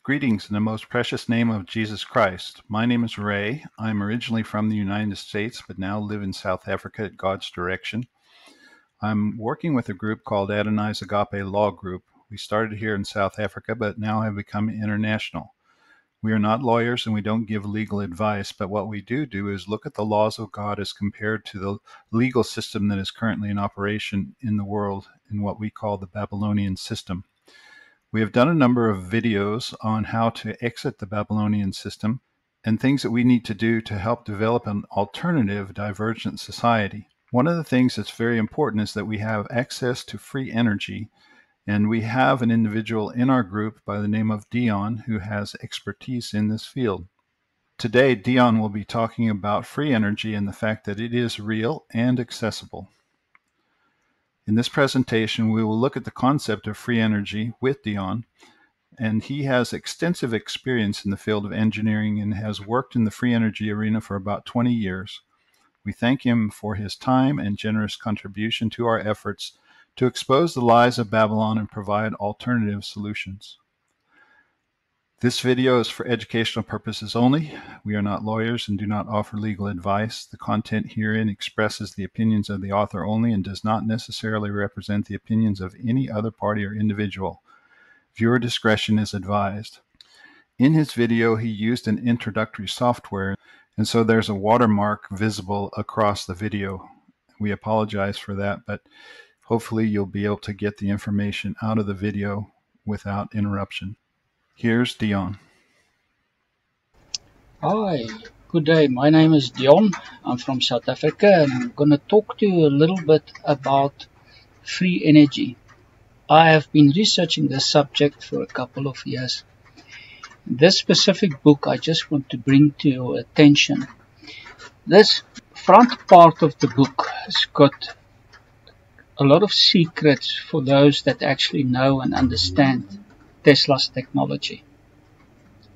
Greetings in the most precious name of Jesus Christ. My name is Ray. I'm originally from the United States, but now live in South Africa at God's direction. I'm working with a group called Adonai's Agape Law Group. We started here in South Africa, but now have become international. We are not lawyers and we don't give legal advice, but what we do is look at the laws of God as compared to the legal system that is currently in operation in the world in what we call the Babylonian system. We have done a number of videos on how to exit the Babylonian system and things that we need to do to help develop an alternative divergent society. One of the things that's very important is that we have access to free energy, and we have an individual in our group by the name of Dion who has expertise in this field. Today, Dion will be talking about free energy and the fact that it is real and accessible. In this presentation, we will look at the concept of free energy with Dion, and he has extensive experience in the field of engineering and has worked in the free energy arena for about 20 years. We thank him for his time and generous contribution to our efforts to expose the lies of Babylon and provide alternative solutions. This video is for educational purposes only. We are not lawyers and do not offer legal advice. The content herein expresses the opinions of the author only and does not necessarily represent the opinions of any other party or individual. Viewer discretion is advised. In his video, he used an introductory software, and so there's a watermark visible across the video. We apologize for that, but hopefully you'll be able to get the information out of the video without interruption. Here's Dion. Hi, good day. My name is Dion. I'm from South Africa and I'm going to talk to you a little bit about free energy. I have been researching this subject for a couple of years. This specific book I just want to bring to your attention. This front part of the book has got a lot of secrets for those that actually know and understand Tesla's technology.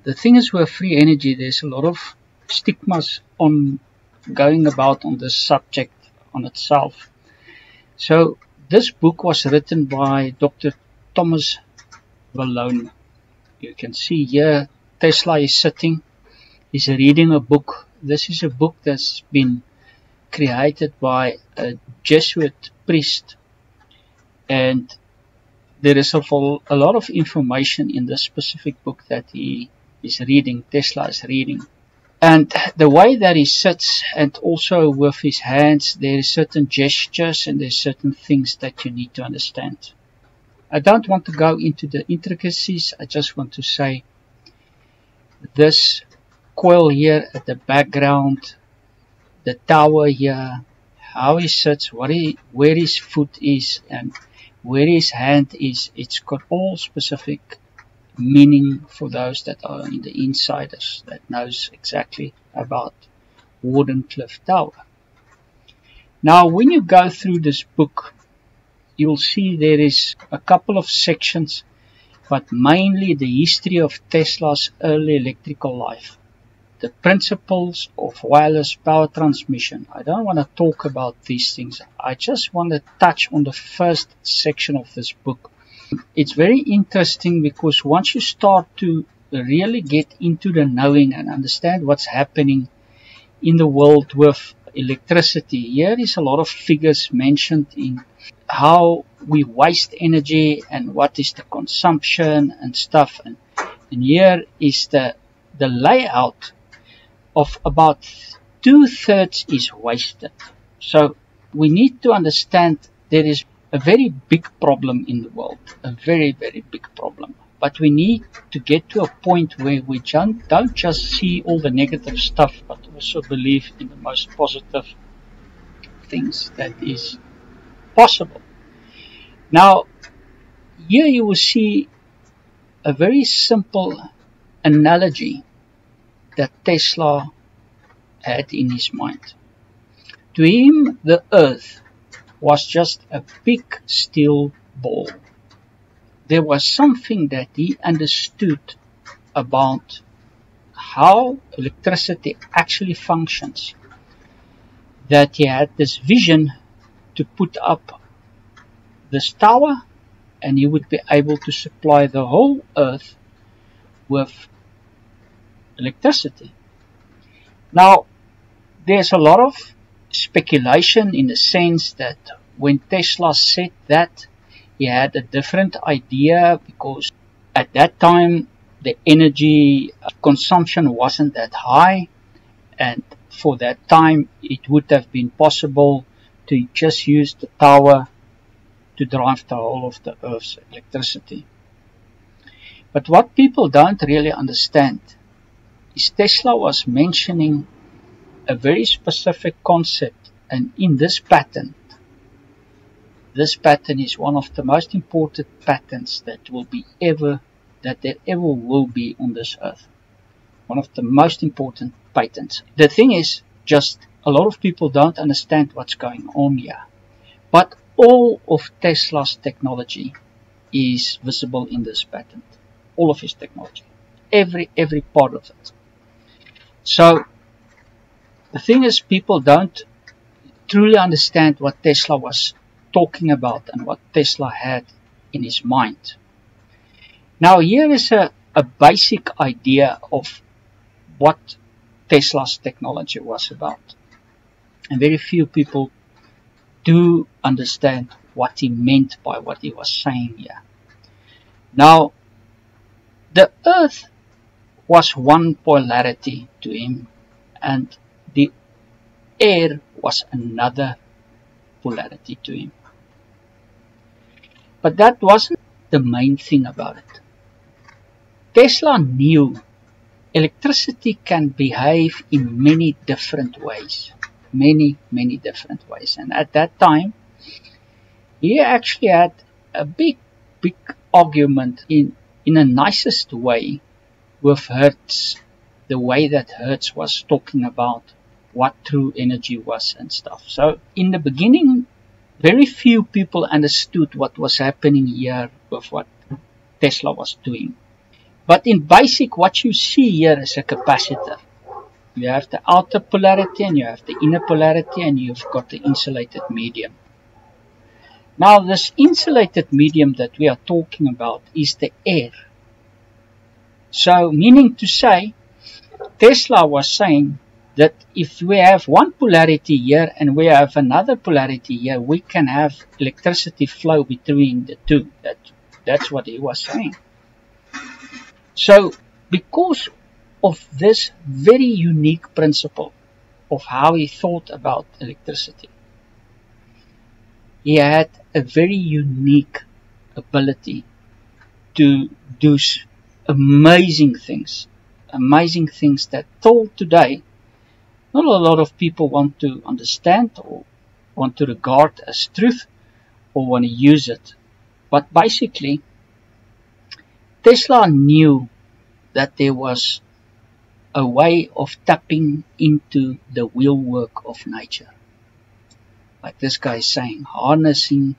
The thing is, with free energy, there's a lot of stigmas on going about on this subject on itself. So this book was written by Dr. Thomas Vallone. You can see here Tesla is sitting, he's reading a book. This is a book that's been created by a Jesuit priest, and there is a lot of information in this specific book that he is reading, Tesla is reading. And the way that he sits, and also with his hands, there is certain gestures and there's certain things that you need to understand. I don't want to go into the intricacies, I just want to say this coil here at the background, the tower here, how he sits, where his foot is, and where his hand is, it's got all specific meaning for those that are in the insiders that knows exactly about Wardenclyffe Tower. Now, when you go through this book, you'll see there is a couple of sections, but mainly the history of Tesla's early electrical life, the principles of wireless power transmission. I don't want to talk about these things. I just want to touch on the first section of this book. It's very interesting because once you start to really get into the knowing and understand what's happening in the world with electricity, here is a lot of figures mentioned in how we waste energy and what is the consumption and stuff. And here is the layout of about 2/3 is wasted. So we need to understand there is a very big problem in the world, a very, very big problem. But we need to get to a point where we don't just see all the negative stuff, but also believe in the most positive things that is possible. Now, here you will see a very simple analogy that Tesla had in his mind. To him, the earth was just a big steel ball. There was something that he understood about how electricity actually functions, that he had this vision to put up this tower and he would be able to supply the whole earth with electricity. Now, there's a lot of speculation in the sense that when Tesla said that, he had a different idea because at that time the energy consumption wasn't that high, and for that time it would have been possible to just use the tower to drive the whole of the Earth's electricity. But what people don't really understand is Tesla was mentioning a very specific concept, and in this patent is one of the most important patents that there ever will be on this earth. One of the most important patents. The thing is, just a lot of people don't understand what's going on here. But all of Tesla's technology is visible in this patent. All of his technology. Every part of it. So, the thing is, people don't truly understand what Tesla was talking about and what Tesla had in his mind. Now, here is a basic idea of what Tesla's technology was about. And very few people do understand what he meant by what he was saying here. Now, the Earth was one polarity to him, and the air was another polarity to him. But that wasn't the main thing about it. Tesla knew electricity can behave in many different ways. Many different ways. And at that time, he actually had a big argument in a nicest way with Hertz, the way that Hertz was talking about what true energy was and stuff. So in the beginning, very few people understood what was happening here with what Tesla was doing. But in basic, what you see here is a capacitor. You have the outer polarity and you have the inner polarity, and you've got the insulated medium. Now this insulated medium that we are talking about is the air. So meaning to say, Tesla was saying that if we have one polarity here and we have another polarity here, we can have electricity flow between the two. That's what he was saying. So because of this very unique principle of how he thought about electricity, he had a very unique ability to do amazing things that till today not a lot of people want to understand or want to regard as truth or want to use it. But basically, Tesla knew that there was a way of tapping into the wheelwork of nature. Like this guy is saying, harnessing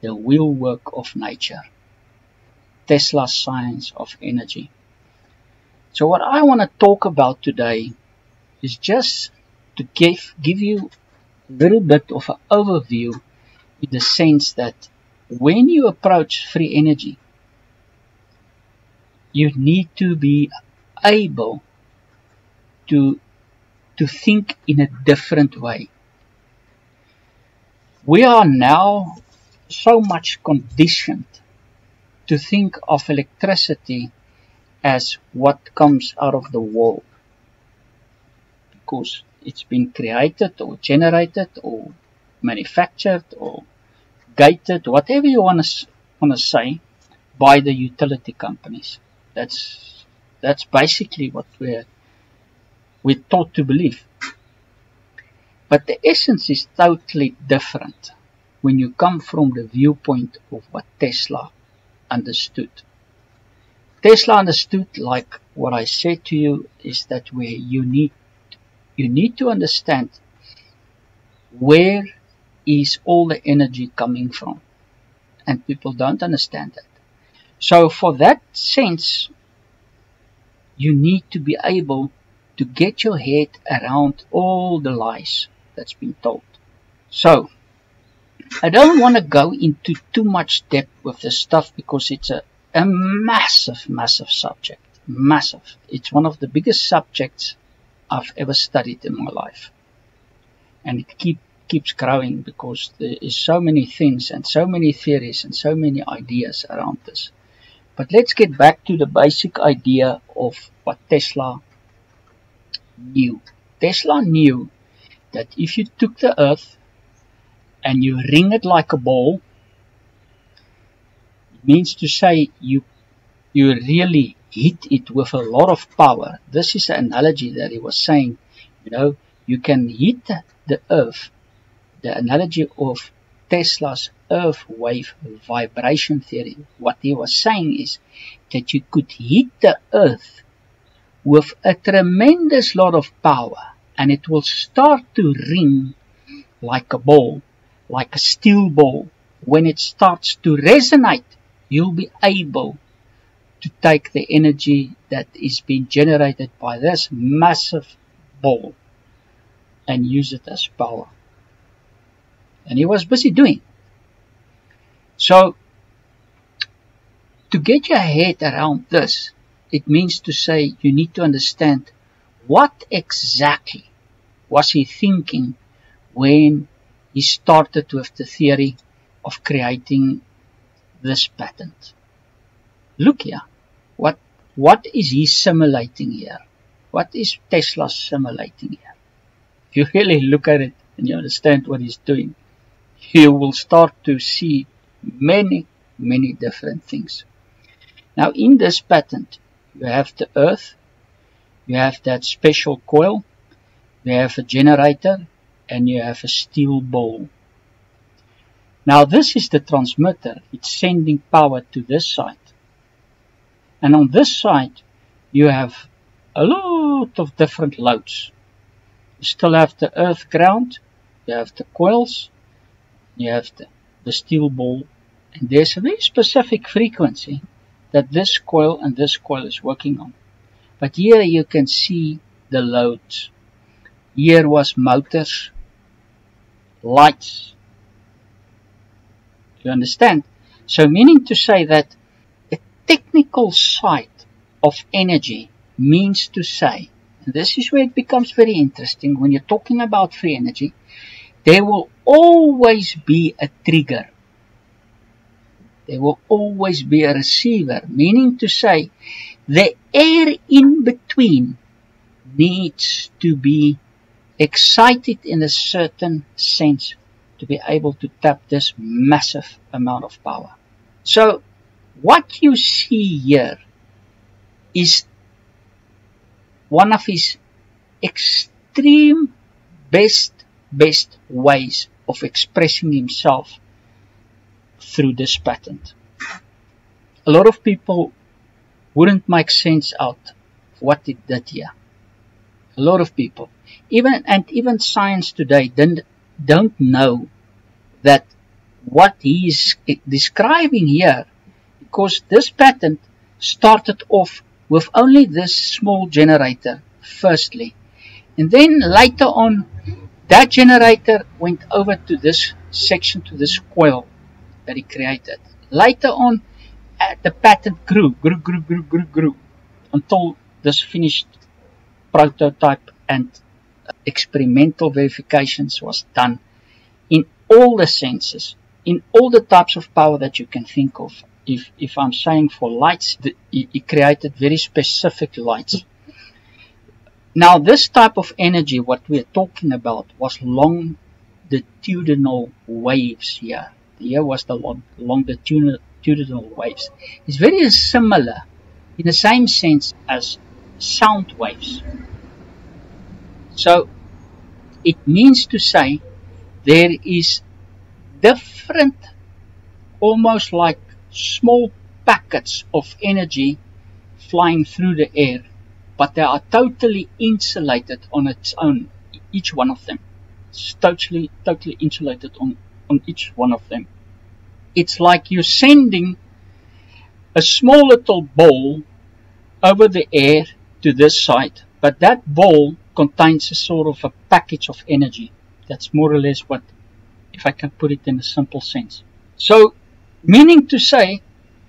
the wheelwork of nature. Tesla's science of energy. So what I want to talk about today is just to give you a little bit of an overview in the sense that when you approach free energy, you need to be able to think in a different way. We are now so much conditioned to think of electricity as what comes out of the wall, because it's been created or generated or manufactured or gated, whatever you want to say, by the utility companies. That's basically what we're taught to believe. But the essence is totally different when you come from the viewpoint of what Tesla understood. Tesla understood, like what I said to you, is that you need to understand where is all the energy coming from. And people don't understand that. So for that sense, you need to be able to get your head around all the lies that's been told. So, I don't want to go into too much depth with this stuff because it's a massive subject. massive. It's one of the biggest subjects I've ever studied in my life. And it keeps growing because there is so many things and so many theories and so many ideas around this. But let's get back to the basic idea of what Tesla knew. Tesla knew that if you took the earth and you ring it like a ball, it means to say you really hit it with a lot of power. This is the analogy that he was saying. You can hit the earth. The analogy of Tesla's earth wave vibration theory, what he was saying is that you could hit the earth with a tremendous lot of power, and it will start to ring like a ball, like a steel ball. When it starts to resonate, you'll be able to take the energy that is being generated by this massive ball and use it as power. And he was busy doing. So, to get your head around this, it means to say you need to understand what exactly was he thinking when he started with the theory of creating this patent. Look here, what is he simulating here? What is Tesla simulating here? If you really look at it and you understand what he's doing, you will start to see many different things. Now, in this patent, you have the earth, you have that special coil, you have a generator, and you have a steel ball. Now, this is the transmitter. It's sending power to this side. And on this side, you have a lot of different loads. You still have the earth ground, you have the coils, you have the steel ball, and there's a very specific frequency that this coil and this coil is working on. But here you can see the loads. Here was motors, lights. You understand? So meaning to say that the technical side of energy means to say, and this is where it becomes very interesting when you're talking about free energy, there will always be a trigger. There will always be a receiver, meaning to say the air in between needs to be excited in a certain sense to be able to tap this massive amount of power. So what you see here is one of his extreme best ways of expressing himself through this patent. A lot of people wouldn't make sense out of what it did here. A lot of people, even science today, don't know that what he is describing here, because this patent started off with only this small generator firstly, and then later on that generator went over to this section, to this coil that he created. Later on the patent grew until this finished prototype and experimental verifications was done in all the senses, in all the types of power that you can think of. If I'm saying for lights, he created very specific lights. Now this type of energy, what we are talking about, was longitudinal waves here. Here was the longitudinal waves. It's very similar in the same sense as sound waves. So it means to say there is different, almost like small packets of energy flying through the air, but they are totally insulated on its own, each one of them. It's totally insulated on each one of them. It's like you're sending a small little ball over the air to this side, but that ball contains a sort of a package of energy. That's more or less what, if I can put it in a simple sense. So, meaning to say,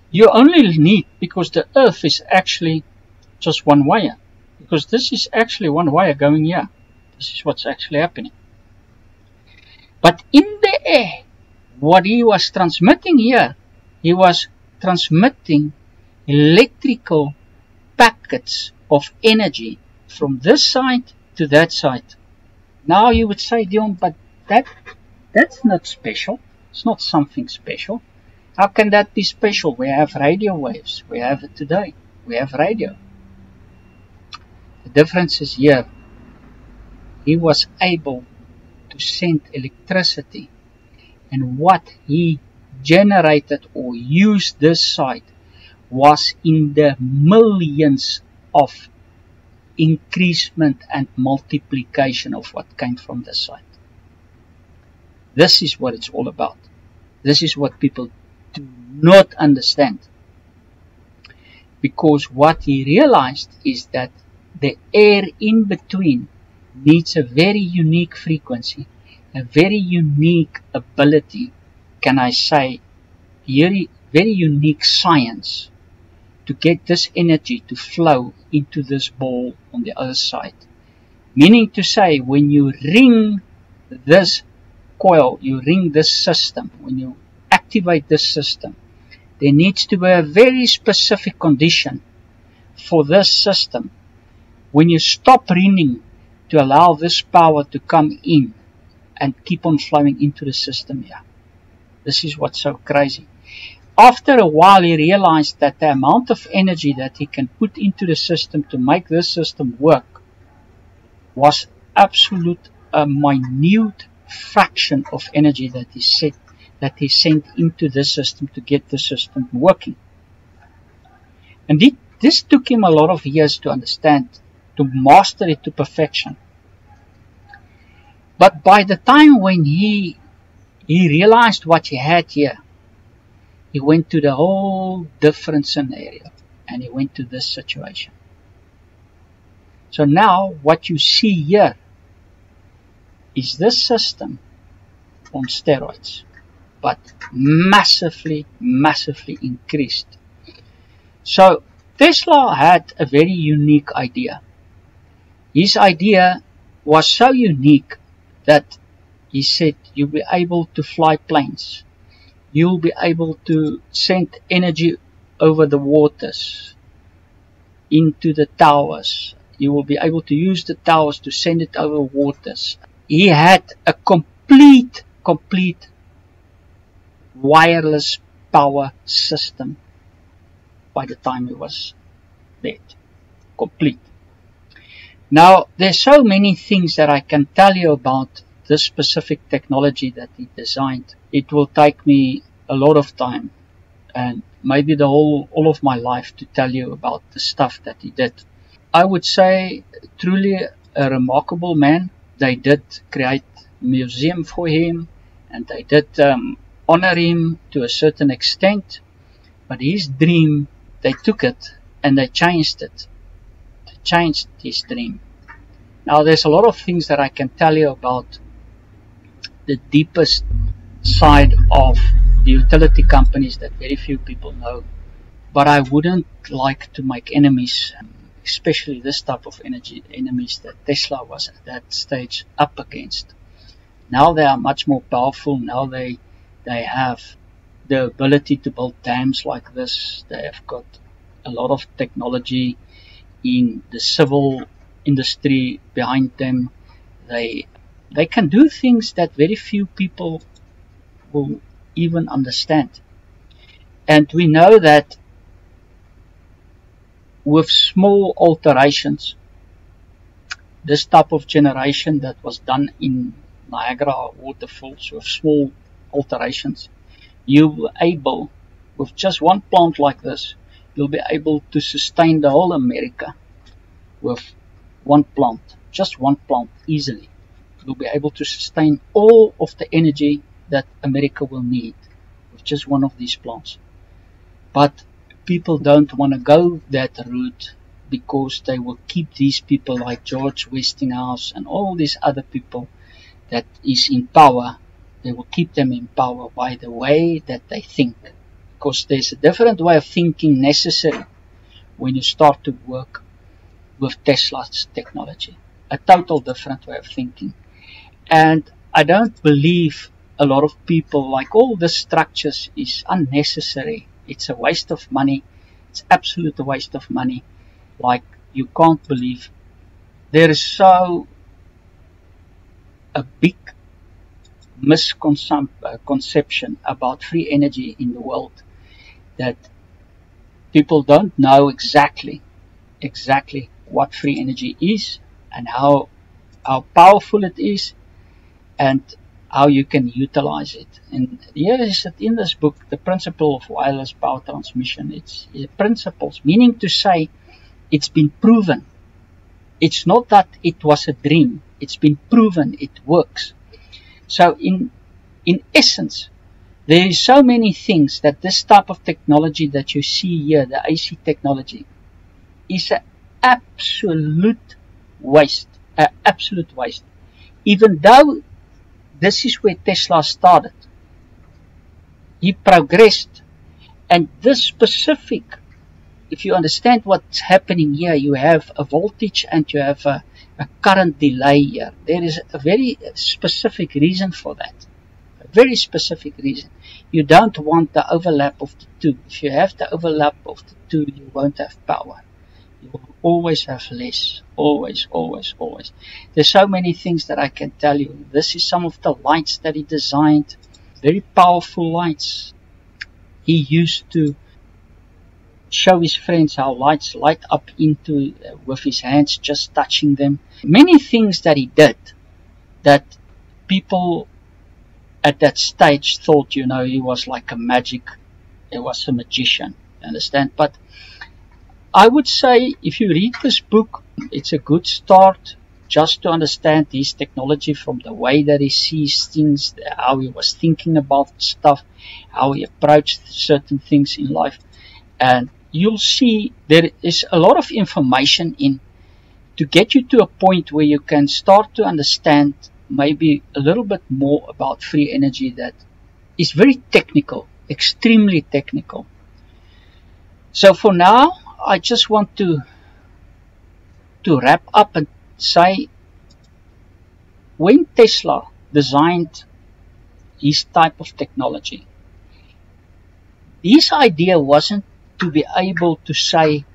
you only need, because the earth is actually just one wire, because this is actually one wire going here. This is what's actually happening. But in the air, what he was transmitting here, he was transmitting electrical packets of energy from this side to that side. Now you would say, Dion, but that's not special. It's not something special. How can that be special? We have radio waves. We have it today. We have radio. The difference is here. He was able to send electricity, and what he generated or used this site was in the millions of increasement and multiplication of what came from the site. This is what it's all about. This is what people do not understand. Because what he realized is that the air in between needs a very unique frequency, a very unique ability, can I say, very unique science to get this energy to flow into this ball on the other side. Meaning to say, when you ring this coil, you ring this system, when you activate this system, there needs to be a very specific condition for this system. When you stop ringing, to allow this power to come in and keep on flowing into the system here. This is what's so crazy. After a while, he realized that the amount of energy that he can put into the system to make this system work was absolute a minute fraction of energy that he sent into this system to get the system working. And this took him a lot of years to understand, to master it to perfection. But by the time when he realized what he had here, he went to the whole different scenario, and he went to this situation. So now what you see here is this system on steroids, but massively increased. So Tesla had a very unique idea. His idea was so unique that he said, you'll be able to fly planes. You'll be able to send energy over the waters into the towers. You will be able to use the towers to send it over waters. He had a complete wireless power system by the time he was dead. Complete. Now, there's so many things that I can tell you about this specific technology that he designed. It will take me a lot of time and maybe all of my life to tell you about the stuff that he did. I would say truly a remarkable man. They did create a museum for him, and they did honor him to a certain extent, but his dream, they took it and they changed it. They changed his dream. Now there's a lot of things that I can tell you about the deepest side of the utility companies that very few people know, but I wouldn't like to make enemies, especially this type of enemies that Tesla was at that stage up against. Now they are much more powerful. Now they have the ability to build dams like this. They have got a lot of technology in the civil industry behind them. They can do things that very few people will even understand. And we know that with small alterations, this type of generation that was done in Niagara waterfalls, with small alterations, you will able, with just one plant like this, you'll be able to sustain the whole America with one plant, just one plant easily. You'll be able to sustain all of the energy that America will need with just one of these plants. But people don't want to go that route because they will keep these people like George Westinghouse and all these other people that is in power. They will keep them in power by the way that they think, because there's a different way of thinking necessary when you start to work with Tesla's technology. A total different way of thinking. And I don't believe a lot of people like all the structures is unnecessary. It's a waste of money. It's absolute waste of money. Like you can't believe. There is so a big misconception about free energy in the world that people don't know exactly what free energy is and how powerful it is and how you can utilize it. And here is it in this book, the principle of wireless power transmission. It's principles, meaning to say it's been proven. It's not that it was a dream. It's been proven it works. So in essence, there is so many things that this type of technology that you see here, the AC technology, is an absolute waste. Absolute waste. Even though this is where Tesla started. He progressed. And this specific, if you understand what's happening here, you have a voltage and you have a current delay here. There is a very specific reason for that. A very specific reason. You don't want the overlap of the two. If you have the overlap of the two, you won't have power. You will always have less. Always, always, always. There's so many things that I can tell you. This is some of the lights that he designed. Very powerful lights. He used to show his friends how lights light up into with his hands, just touching them. Many things that he did that people at that stage thought, you know, he was like a magic. He was a magician. You understand? But I would say if you read this book, it's a good start just to understand his technology from the way that he sees things, how he was thinking about stuff, how he approached certain things in life. And you'll see there is a lot of information in to get you to a point where you can start to understand maybe a little bit more about free energy that is very technical, extremely technical. So for now, I just want to wrap up and say, when Tesla designed his type of technology, his idea wasn't to be able to say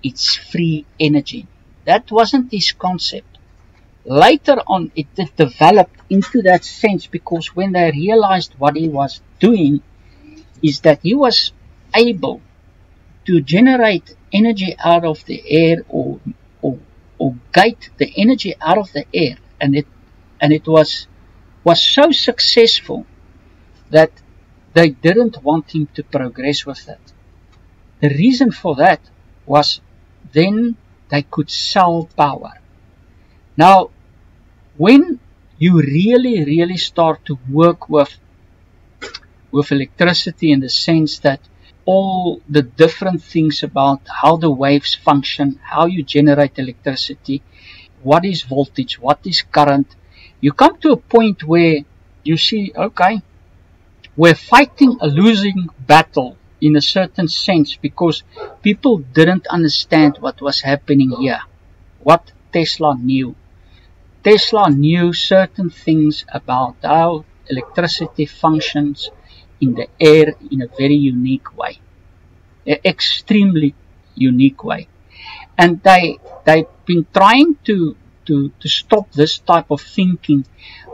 it's free energy. That wasn't his concept. Later on, it developed into that sense because when they realized what he was doing is that he was able to generate energy out of the air or gate the energy out of the air, and it was so successful that they didn't want him to progress with that. The reason for that was then they could sell power. Now, when you really start to work with electricity in the sense that all the different things about how the waves function, how you generate electricity, what is voltage, what is current, you come to a point where you see, okay, we're fighting a losing battle in a certain sense because people didn't understand what was happening here, what Tesla knew. Tesla knew certain things about how electricity functions in the air in a very unique way, an extremely unique way. And they've been trying to stop this type of thinking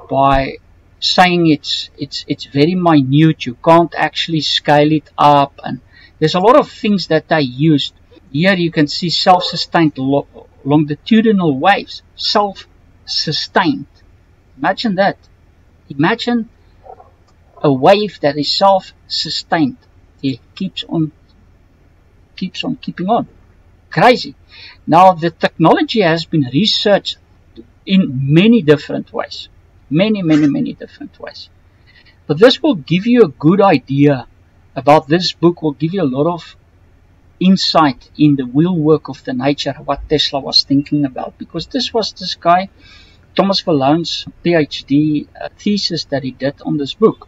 by saying it's very minute, you can't actually scale it up, and there's a lot of things that they used. Here you can see self-sustained longitudinal waves, self-sustained. Imagine that. Imagine a wave that is self-sustained. It keeps on keeping on. Crazy. Now the technology has been researched in many different ways. Many different ways. But this will give you a good idea about this book, will give you a lot of insight in the real work of the nature, what Tesla was thinking about. Because this was this guy, Thomas Verlone's PhD thesis that he did on this book.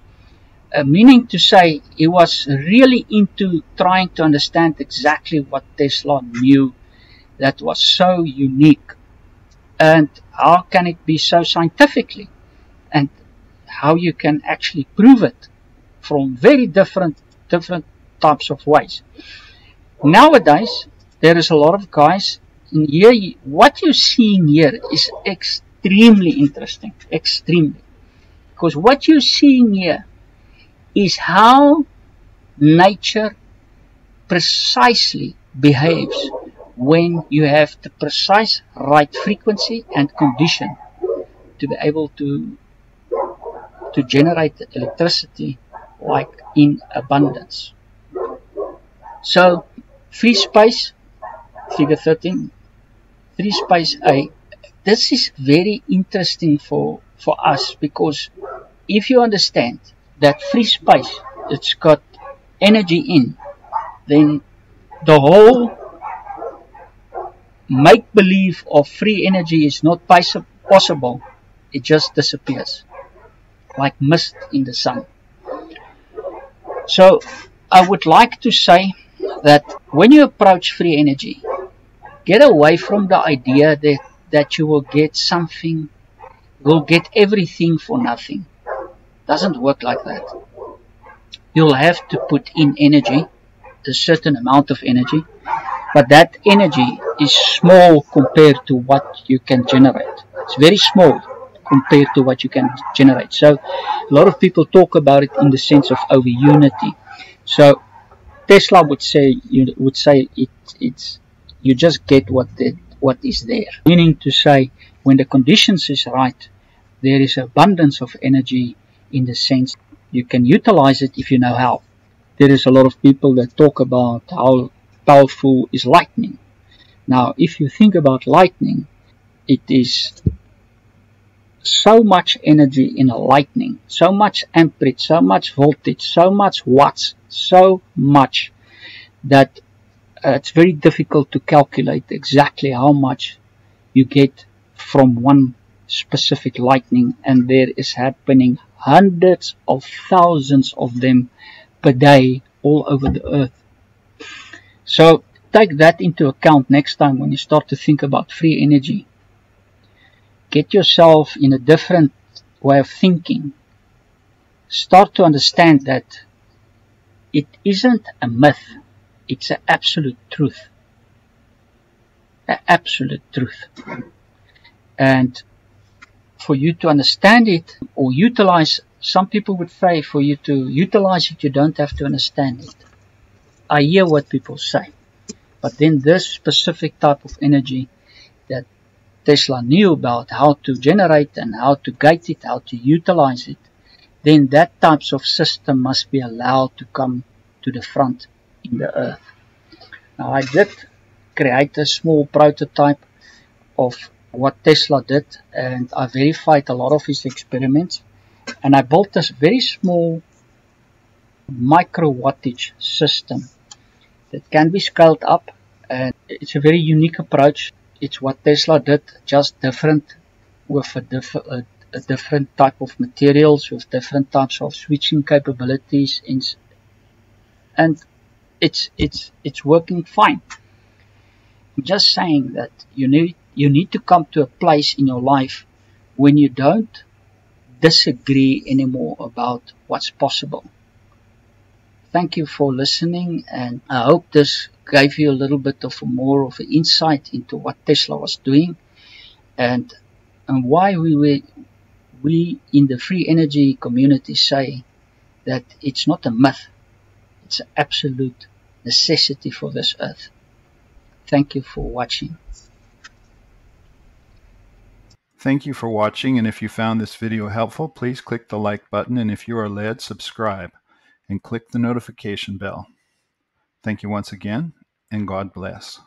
Meaning to say, he was really into trying to understand exactly what Tesla knew, that was so unique? And how can it be so scientifically? And how you can actually prove it from very different types of ways. Nowadays, there is a lot of guys in here. What you're seeing here is extremely interesting, extremely. Because what you're seeing here is how nature precisely behaves when you have the precise right frequency and condition to be able to generate electricity like in abundance. So free space, figure 13, free space A, this is very interesting for us, because if you understand that free space, it's got energy in, then the whole make-believe of free energy is not possible. It just disappears like mist in the sun. So I would like to say that when you approach free energy, get away from the idea that you will get something, will get everything for nothing. Doesn't work like that. You'll have to put in energy, a certain amount of energy, but that energy is small compared to what you can generate. It's very small compared to what you can generate. So a lot of people talk about it in the sense of over unity. So Tesla would say it's you just get what is there. Meaning to say, when the conditions is right, there is abundance of energy, in the sense you can utilize it if you know how. There is a lot of people that talk about how powerful is lightning. Now, if you think about lightning, it is so much energy in a lightning, so much amperage, so much voltage, so much watts, so much that it's very difficult to calculate exactly how much you get from one specific lightning, and there is happening hundreds of thousands of them per day all over the earth. So take that into account next time when you start to think about free energy. Get yourself in a different way of thinking. Start to understand that it isn't a myth, it's an absolute truth. An absolute truth. And for you to understand it or utilize, some people would say for you to utilize it, you don't have to understand it. I hear what people say. But then this specific type of energy that Tesla knew about, how to generate and how to gate it, how to utilize it, then that types of system must be allowed to come to the front in the earth. Now, I did create a small prototype of what Tesla did, and I verified a lot of his experiments, and I built this very small micro wattage system that can be scaled up, and it's a very unique approach. It's what Tesla did, just different, with a different type of materials, with different types of switching capabilities, and it's working fine. I'm just saying that you need to come to a place in your life when you don't disagree anymore about what's possible. Thank you for listening, and I hope this gave you a little bit of more of an insight into what Tesla was doing, and why we in the free energy community say that it's not a myth, it's an absolute necessity for this earth. Thank you for watching. Thank you for watching, and if you found this video helpful, please click the like button, and if you are led, subscribe and click the notification bell. Thank you once again, and God bless.